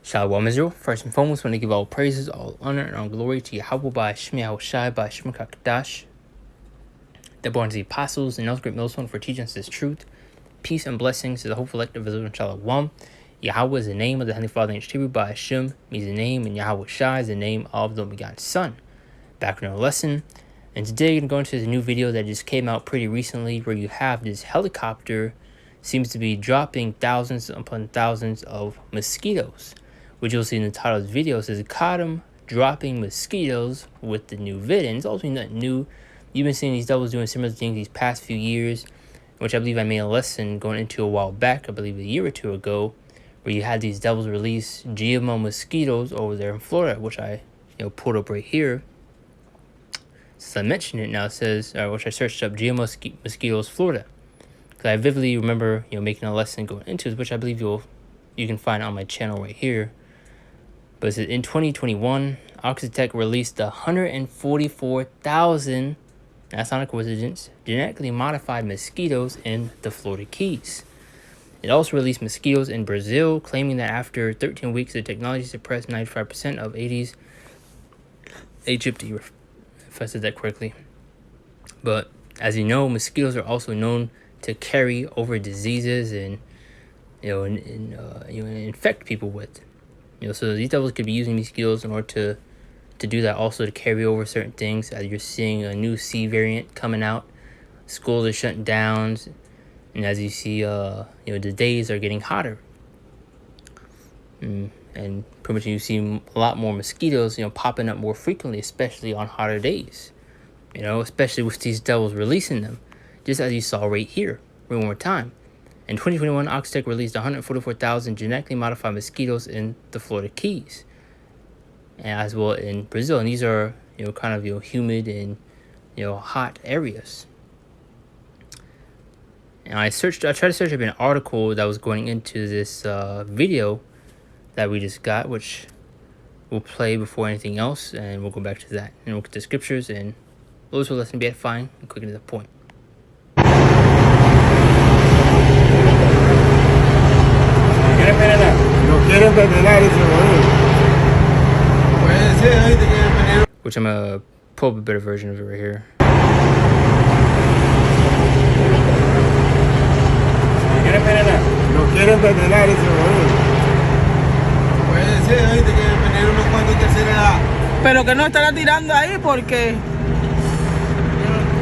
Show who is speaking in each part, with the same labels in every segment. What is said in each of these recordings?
Speaker 1: Shalom Israel. First and foremost, I want to give all praises, all honor, and all glory to Yahweh by Shem Yahushai by Shem Kakadash, the born to the apostles and other great millstone for teaching us this truth. Peace and blessings to the whole collective of Israel. Shalom. Yahweh is the name of the Heavenly Father in Hebrew by Hashem means the name, and Yahushai is the name of the begotten Son. Back in our lesson, and today you're going to go into this new video that just came out pretty recently where you have this helicopter seems to be dropping thousands upon thousands of mosquitoes, which you'll see in the title of this video. It says, caught him dropping mosquitoes with the new vid. And it's also nothing new. You've been seeing these devils doing similar things these past few years, which I believe I made a lesson going into a while back, I believe a year or two ago, where you had these devils release GMO mosquitoes over there in Florida, which I pulled up right here. Since I mentioned it now, it says, which I searched up, GMO mosquitoes, Florida. Because I vividly remember, making a lesson going into it, which I believe you can find on my channel right here. But it says, in 2021, Oxitec released 144,000, that's not a coincidence, genetically modified mosquitoes in the Florida Keys. It also released mosquitoes in Brazil, claiming that after 13 weeks, the technology suppressed 95% of Aedes aegypti, if I said that correctly. But as you know, mosquitoes are also known to carry over diseases and infect people with. So these devils could be using mosquitoes in order to do that, also to carry over certain things. As you're seeing a new C variant coming out, schools are shutting down, and as you see, the days are getting hotter, and pretty much you see a lot more mosquitoes, popping up more frequently, especially on hotter days. Especially with these devils releasing them, just as you saw right here. One more time. In 2021, Oxitec released 144,000 genetically modified mosquitoes in the Florida Keys, and as well in Brazil. And these are, kind of, humid and, hot areas. And I tried to search up an article that was going into this video that we just got, which we'll play before anything else, and we'll go back to that. And we'll get the scriptures, and those will lesson be edifying and quick to the point. Which I'm gonna pull up a better version of it right here.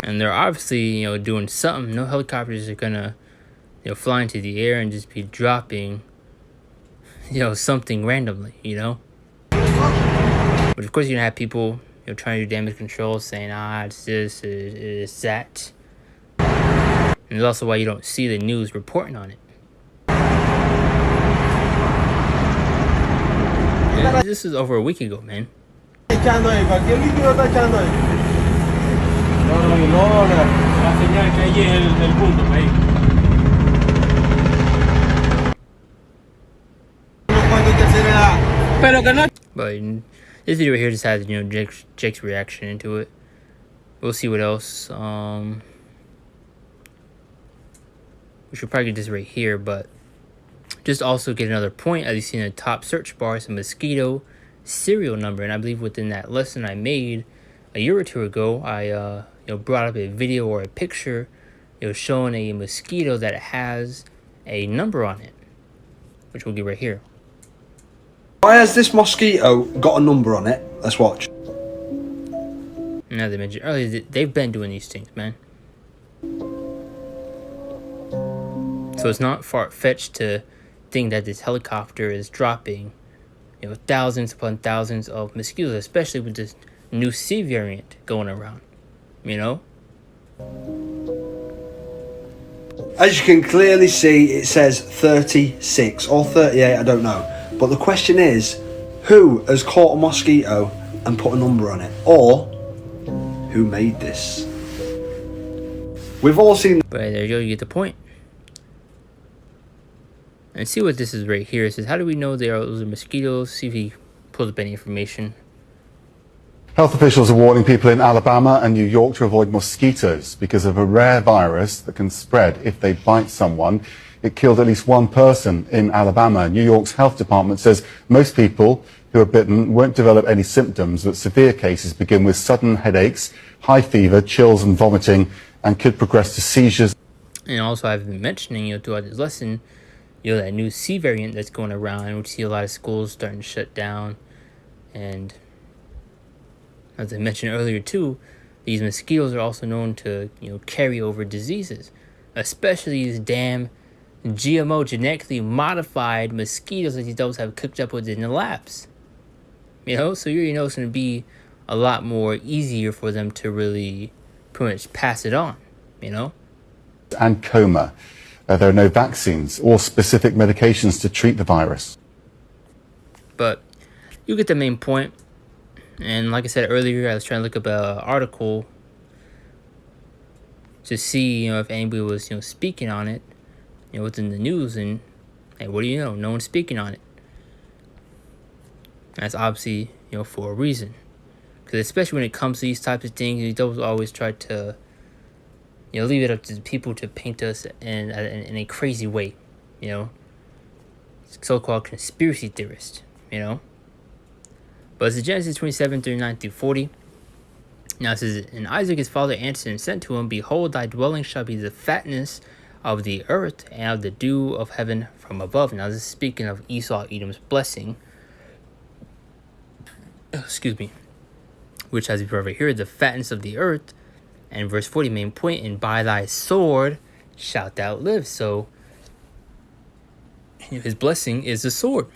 Speaker 1: And they're obviously, doing something. No helicopters are gonna, fly into the air and just be dropping, something randomly, But of course, you're gonna have people, trying to do damage control, saying, it's this, it's that. And that's also why you don't see the news reporting on it. Yeah, this is over a week ago, man. But this video right here just has, Jake's reaction into it. We'll see what else. We should probably get this right here, but just also get another point. As you see in the top search bar, it's a mosquito serial number. And I believe within that lesson I made a year or two ago, I brought up a video or a picture, showing a mosquito that has a number on it, which we'll get right here.
Speaker 2: Why has this mosquito got a number on it? Let's watch.
Speaker 1: Now, they mentioned earlier, they've been doing these things, man. So it's not far-fetched to think that this helicopter is dropping, thousands upon thousands of mosquitoes, especially with this new C variant going around,
Speaker 2: As you can clearly see, it says 36 or 38, I don't know. But the question is, who has caught a mosquito and put a number on it? Or, who made this? We've all seen...
Speaker 1: But there you go, you get the point. And see what this is right here. It says, how do we know those are mosquitoes? See if he pulls up any information.
Speaker 3: Health officials are warning people in Alabama and New York to avoid mosquitoes because of a rare virus that can spread if they bite someone. it killed at least one person in Alabama. New York's health department says most people who are bitten won't develop any symptoms, but severe cases begin with sudden headaches, high fever, chills and vomiting, and could progress to seizures.
Speaker 1: And also, I've been mentioning, throughout this lesson, that new C variant that's going around. We see a lot of schools starting to shut down. And as I mentioned earlier, too, these mosquitoes are also known to, carry over diseases, especially these damn GMO, genetically modified mosquitoes that these adults have cooked up within the labs. So you already know it's going to be a lot more easier for them to really pretty much pass it on,
Speaker 3: And coma. There are no vaccines or specific medications to treat the virus.
Speaker 1: But you get the main point. And like I said earlier, I was trying to look up an article to see, if anybody was, speaking on it, within the news. And hey, what do you know? No one's speaking on it. That's obviously, for a reason. Because especially when it comes to these types of things, they don't always try to, leave it up to people to paint us in a crazy way, so-called conspiracy theorists, But it's Genesis 27:39-40. Now it says, and Isaac his father answered and said to him, behold, thy dwelling shall be the fatness of the earth and of the dew of heaven from above. Now this is speaking of Esau, Edom's blessing. Excuse me. Which, as we've already heard, the fatness of the earth. And verse 40, main point, and by thy sword shalt thou live. So his blessing is the sword.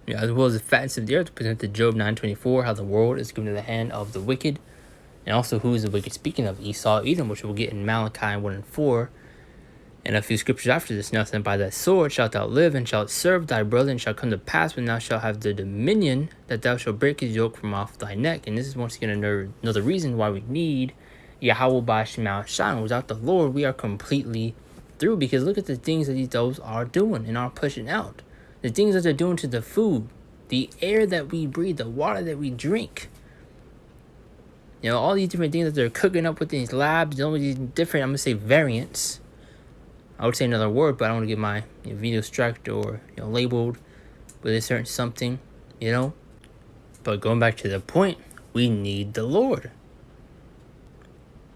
Speaker 1: As well as the fatness of the earth, presented Job 9:24, how the world is given to the hand of the wicked. And also, who is the wicked? Speaking of Esau, Edom, which we'll get in Malachi 1:4. And a few scriptures after this. Now, then, by thy sword shalt thou live, and shalt serve thy brother, and shall come to pass when thou shalt have the dominion, that thou shalt break his yoke from off thy neck. And this is once again another reason why we need Yahweh Ba'Shemah Shai. Without the Lord, we are completely through. Because look at the things that those are doing and are pushing out. The things that they're doing to the food, the air that we breathe, the water that we drink. All these different things that they're cooking up within these labs, all these different, I'm going to say variants. I would say another word, but I don't want to get my video struck or labeled with a certain something, But going back to the point, we need the Lord.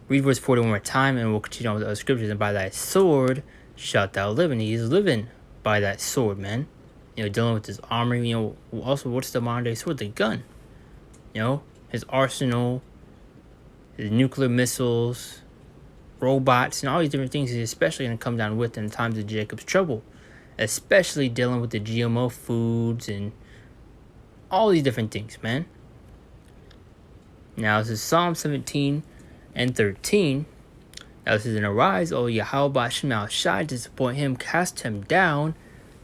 Speaker 1: Read verse 40 one more time, and we'll continue on with the other scriptures. And by thy sword shalt thou live. And he is living by that sword, man. Dealing with his armor. Also, what's the modern day sword? The gun. His arsenal, his nuclear missiles, robots, and all these different things he's especially going to come down with in times of Jacob's trouble. Especially dealing with the GMO foods and all these different things, man. Now, this is Psalm 17:13. Now, this is, and arise, O Yahweh Ba'Shemah Shai, disappoint him, cast him down,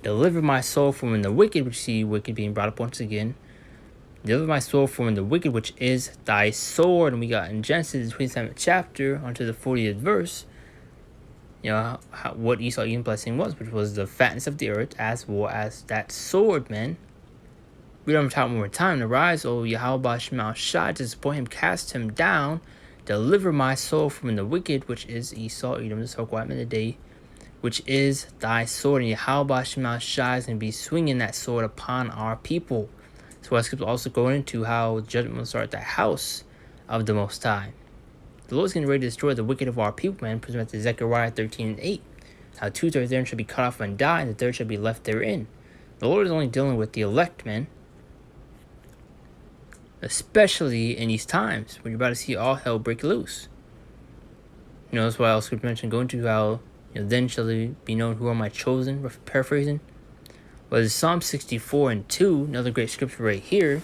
Speaker 1: deliver my soul from the wicked, which see wicked being brought up once again. Deliver my soul from the wicked, which is thy sword. And we got in Genesis, the 27th chapter, onto the 40th verse, what Esau Edom's blessing was, which was the fatness of the earth, as well as that sword, man. Read on top one more time. Arise, O Yahweh Ba'Shemah Shai, disappoint him, cast him down, deliver my soul from the wicked, which is Esau Edom, the so-called man of the day, which is thy sword. And Yahweh Ba'Shemah Shai is going to be swinging that sword upon our people. So our scripture also going into how judgment will start at the house of the Most High. The Lord is getting ready to destroy the wicked of our people, man. Present to Zechariah 13:8. How 2/3 therein shall be cut off and die, and the third shall be left therein. The Lord is only dealing with the elect, man. Especially in these times when you're about to see all hell break loose. That's why I also mentioned going to how, then shall it be known who are my chosen, paraphrasing. But Psalm 64:2, another great scripture right here,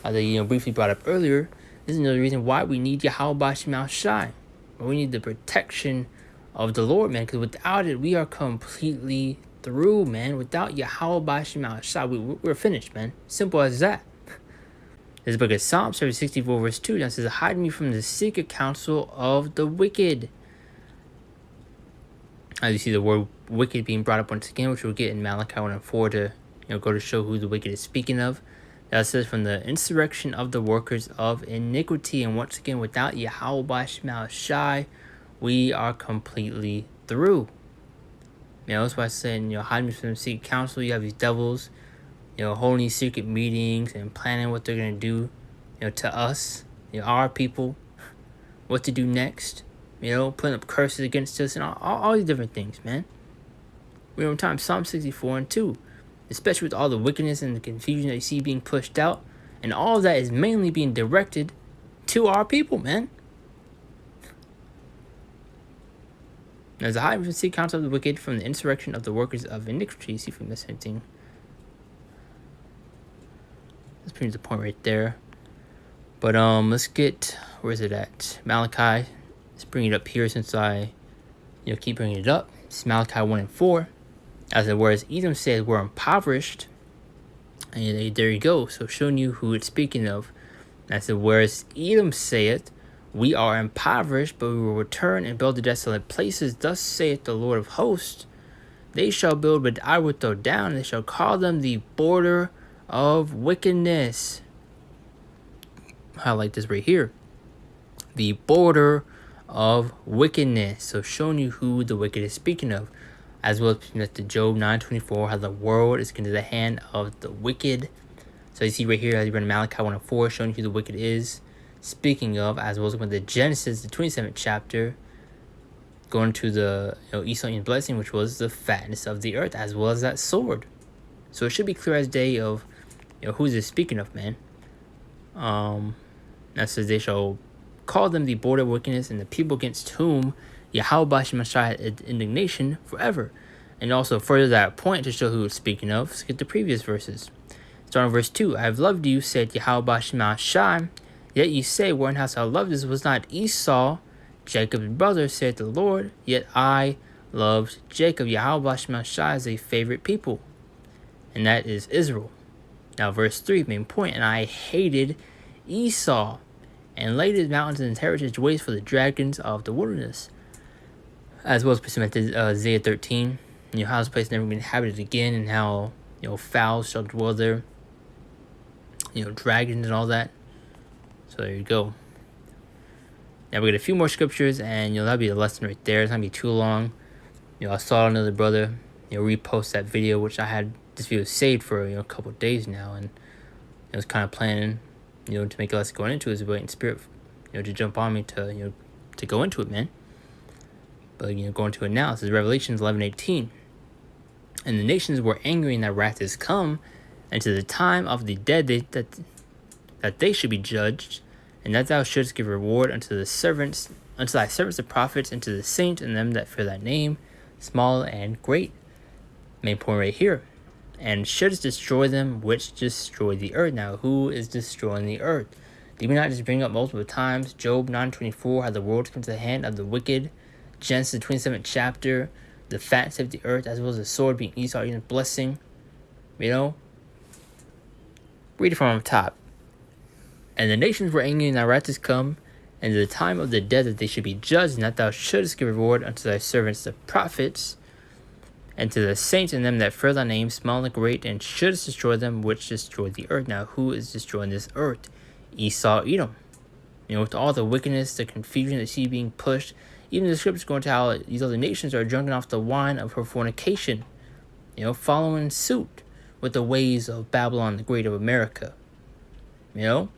Speaker 1: that briefly brought up earlier. This is another reason why we need Yahweh Ba'Shemah Shai. We need the protection of the Lord, man. Because without it, we are completely through, man. Without Yahweh Ba'Shemah Shai, we're finished, man. Simple as that. This book of Psalms, 64 verse 2, that says, hide me from the secret counsel of the wicked. As you see the word wicked being brought up once again, which we'll get in Malachi 1:4 to go to show who the wicked is speaking of. That says, from the insurrection of the workers of iniquity. And once again, without Yahweh Ba'Shemah Shai, we are completely through. That's why I said, hiding from the secret council, you have these devils, holding these secret meetings and planning what they're going to do, to us, our people, what to do next, putting up curses against us and all these different things, man. We're on time, Psalm 64 and 2, especially with all the wickedness and the confusion that you see being pushed out, and all of that is mainly being directed to our people, man. As a high from the secret counsel of the wicked, from the insurrection of the workers of iniquity. See if we miss anything. That's pretty much the point right there. But let's get, where is it at? Malachi. Let's bring it up here since I keep bringing it up. It's Malachi 1 and 4. As it whereas Edom said we're impoverished. And there you go. So showing you who it's speaking of. As it whereas Edom saith, we are impoverished, but we will return and build the desolate places. Thus saith the Lord of hosts, they shall build, but I will throw down. They shall call them the border of wickedness. Highlight this right here. The border of wickedness. So showing you who the wicked is speaking of. As well as the Job 9:24, how the world is into the hand of the wicked. So you see right here, as you read Malachi 1 and 4, showing you who the wicked is speaking of, as well as with the Genesis, the 27th chapter, going to the Esau's blessing, which was the fatness of the earth, as well as that sword. So it should be clear as day of who's it speaking of, man. That says they shall call them the border of wickedness and the people against whom Yahweh Shemashah had indignation forever. And also further that point to show who it's speaking of, let's get the previous verses. Starting verse 2, I have loved you, said Yahweh Shemashah. Yet ye say, wherein hast thou loved us? Was not Esau Jacob's brother, said the Lord? Yet I loved Jacob. Yahweh Shemashah is a favorite people, and that is Israel. Now verse 3, main point, and I hated Esau, and laid his mountains and heritage waste for the dragons of the wilderness. As well as pursuing Isaiah 13, how this place never been inhabited again, and how fowls shall dwell there, dragons and all that. So there you go. Now we got a few more scriptures, and that'll be the lesson right there. It's not gonna be too long. I saw another brother repost that video, which I had this video saved for a couple of days now, and I was kind of planning to make a lesson going into it, is waiting spirit to jump on me to to go into it, man. But going to it now, this is Revelations 11:18. And the nations were angry, and that wrath is come, and to the time of the dead that they should be judged, and that thou shouldst give reward unto thy servants the prophets, and to the saints and them that fear thy name, small and great. Main point right here. And shouldst destroy them which destroy the earth. Now, who is destroying the earth? Did we not just bring up multiple times Job 9:24, how the world comes to the hand of the wicked? Genesis 27th chapter, the fatness of the earth, as well as the sword being Esau's blessing. Read it from on top. And the nations were angry, and thy wrath is come, and to the time of the dead that they should be judged, and that thou shouldest give reward unto thy servants the prophets, and to the saints and them that fear thy name, small and great, and shouldest destroy them which destroy the earth. Now, who is destroying this earth? Esau, Edom. With all the wickedness, the confusion that you see being pushed, even the scriptures going to how these other nations are drinking off the wine of her fornication, following suit with the ways of Babylon the Great of America. That's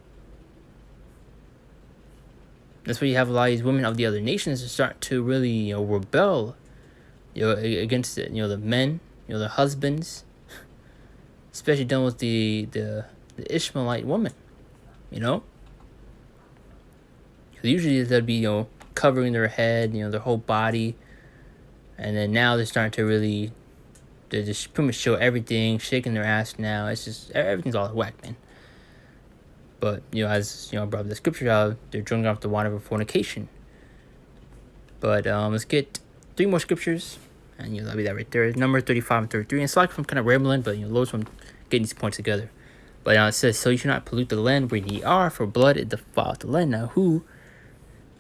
Speaker 1: why you have a lot of these women of the other nations that start to really, rebel, against it. The men, the husbands, especially done with the Ishmaelite woman. Because usually they'd be, covering their head, their whole body, and then now they're starting to really, they just pretty much show everything, shaking their ass now. It's just, everything's all out of whack, man. But, as, I brought up the scripture out, they're drinking off the wine of fornication. But, let's get 3 more scriptures, and, that'll be that right there. Number 35 and 33. And it's like I'm kind of rambling, but, loads from getting these points together. But, it says, so you should not pollute the land where ye are, for blood it defileth the land. Now, who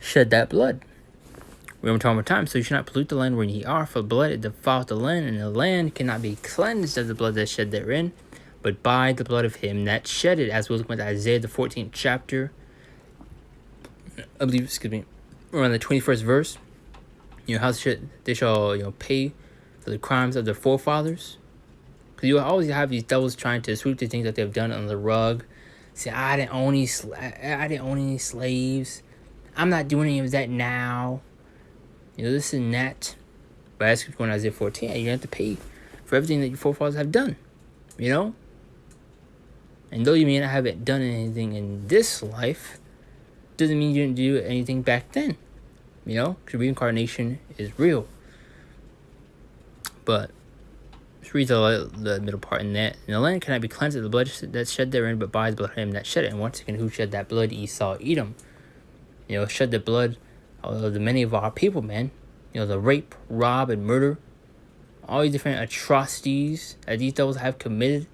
Speaker 1: shed that blood? We're talking about time. So you should not pollute the land where ye are, for blood it defileth the land, and the land cannot be cleansed of the blood that is shed therein, but by the blood of him that shed it. As we look at Isaiah the 14th chapter, I believe, around the 21st verse. How should they shall pay for the crimes of their forefathers. Because you always have these devils trying to sweep the things that they've done under the rug. Say, I didn't own any slaves. I'm not doing any of that now. This and that. But as going to Isaiah 14, you're going to have to pay for everything that your forefathers have done. And though you may not have done anything in this life, doesn't mean you didn't do anything back then. Because reincarnation is real. But let's read the middle part in that. And the land cannot be cleansed of the blood that's shed therein, but by the blood of him that shed it. And once again, who shed that blood? Esau, Edom. Shed the blood of the many of our people, man. The rape, rob, and murder. All these different atrocities that these devils have committed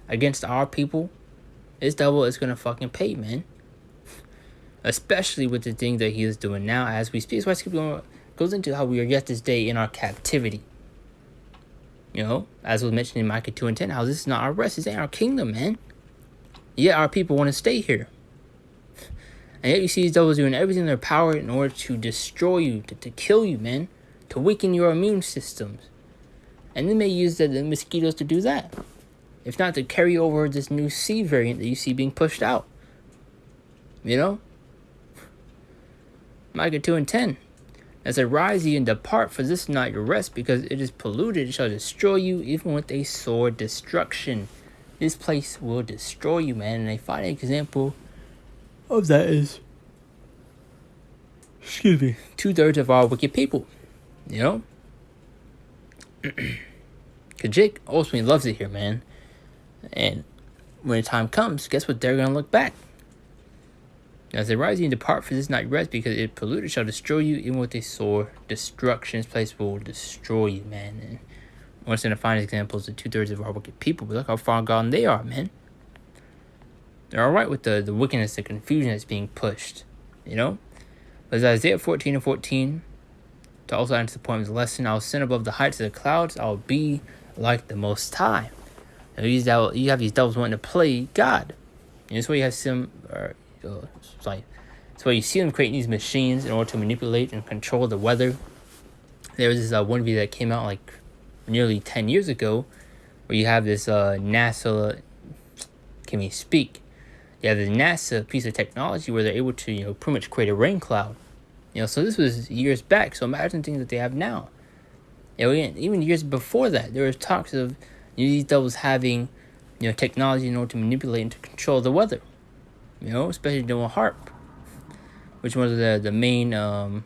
Speaker 1: against our people. This devil is going to fucking pay, man. Especially with the thing that he is doing now as we speak. That's why it goes into how we are yet this day in our captivity. As was mentioned in Micah 2 and 10, how this is not our rest, this ain't our kingdom, man. Yet our people want to stay here. And yet you see these devils doing everything in their power in order to destroy you, to kill you, man. To weaken your immune systems. And they may use the mosquitoes to do that. If not, to carry over this new C variant that you see being pushed out. Micah 2 and 10. As I rise ye and depart, for this is not your rest, because it is polluted, it shall destroy you, even with a sword destruction. This place will destroy you, man. And a fine example of that is, 2/3 of our wicked people. Because Jake ultimately loves it here, man. And when the time comes, guess what? They're going to look back. As they rise and depart, for this not rest, because it polluted shall destroy you, even with a sword destruction. This place will destroy you, man. And one of the finest examples of 2/3 of our wicked people. But look how far gone they are, man. They're alright with the wickedness, the confusion that's being pushed. But as Isaiah 14 and 14, to also add to the point of the lesson, I will send above the heights of the clouds, I will be like the Most High. Now, you have these devils wanting to play God. That's why you have that's why you see them creating these machines in order to manipulate and control the weather. There was this one video that came out like nearly 10 years ago, where you have this NASA, can you speak? You have this NASA piece of technology where they're able to, pretty much create a rain cloud. So this was years back. So imagine things that they have now. Even years before that, there was talks of these devils having, technology in order to manipulate and to control the weather. Especially doing HARP, which was the main, I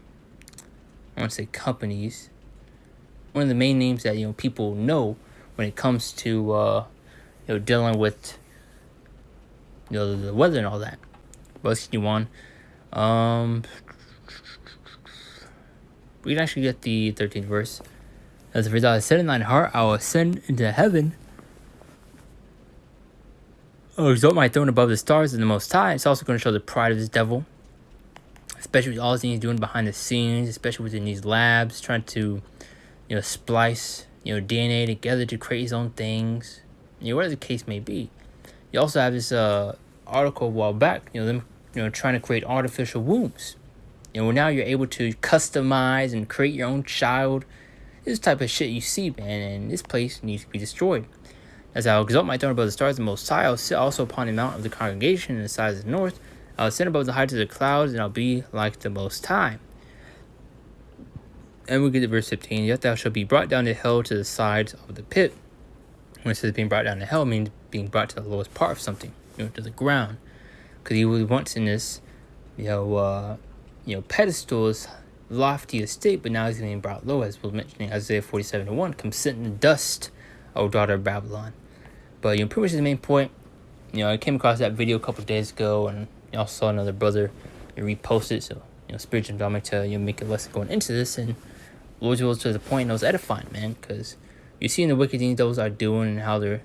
Speaker 1: want to say companies, one of the main names that, people know when it comes to, dealing with, the weather and all that. But let's continue on. We can actually get the 13th verse. As a result, I said in thine heart, I will ascend into heaven. Oh, exalt my throne above the stars of the Most High. It's also going to show the pride of this devil. Especially with all the things he's doing behind the scenes. Especially within these labs. Trying to, splice, DNA together to create his own things. Whatever the case may be. You also have this article a while back. Them, trying to create artificial wombs. Now you're able to customize and create your own child. This type of shit you see, man. And this place needs to be destroyed. As I will exalt my throne above the stars of the Most High, I will sit also upon the mount of the congregation in the sides of the north. I will ascend above the heights of the clouds, and I'll be like the Most High. And we get to verse 15. Yet thou shalt be brought down to hell, to the sides of the pit. When it says being brought down to hell, it means being brought to the lowest part of something, to the ground. Because he was once in this, pedestal's lofty estate, but now he's getting brought low, as was mentioning Isaiah 47:1. Come sit in the dust, O daughter of Babylon. But pretty much the main point. I came across that video a couple of days ago, and I also saw another brother repost it. So spiritual endowment to make a lesson going into this, and Lord's will to the point, and it was edifying, man, because you're seeing the wicked things those are doing and how they're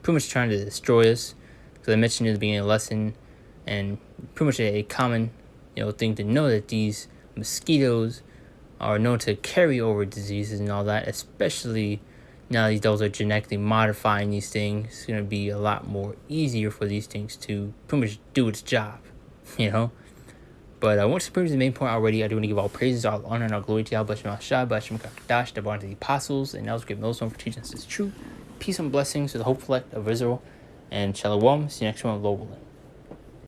Speaker 1: pretty much trying to destroy us. Because I mentioned at the beginning of the lesson, and pretty much a common thing to know that these mosquitoes are known to carry over diseases and all that, especially now these devils are genetically modifying these things. It's going to be a lot more easier for these things to pretty much do its job, But once to prove the main point already, I do want to give all praises, all honor, and all glory to Yahweh Shem Shai, Shem Kakdash, the born to the apostles, and now great millstone for teaching us this truth. Peace and blessings to the hopeful elect of Israel, and Shalom. See you next one, Lord willing.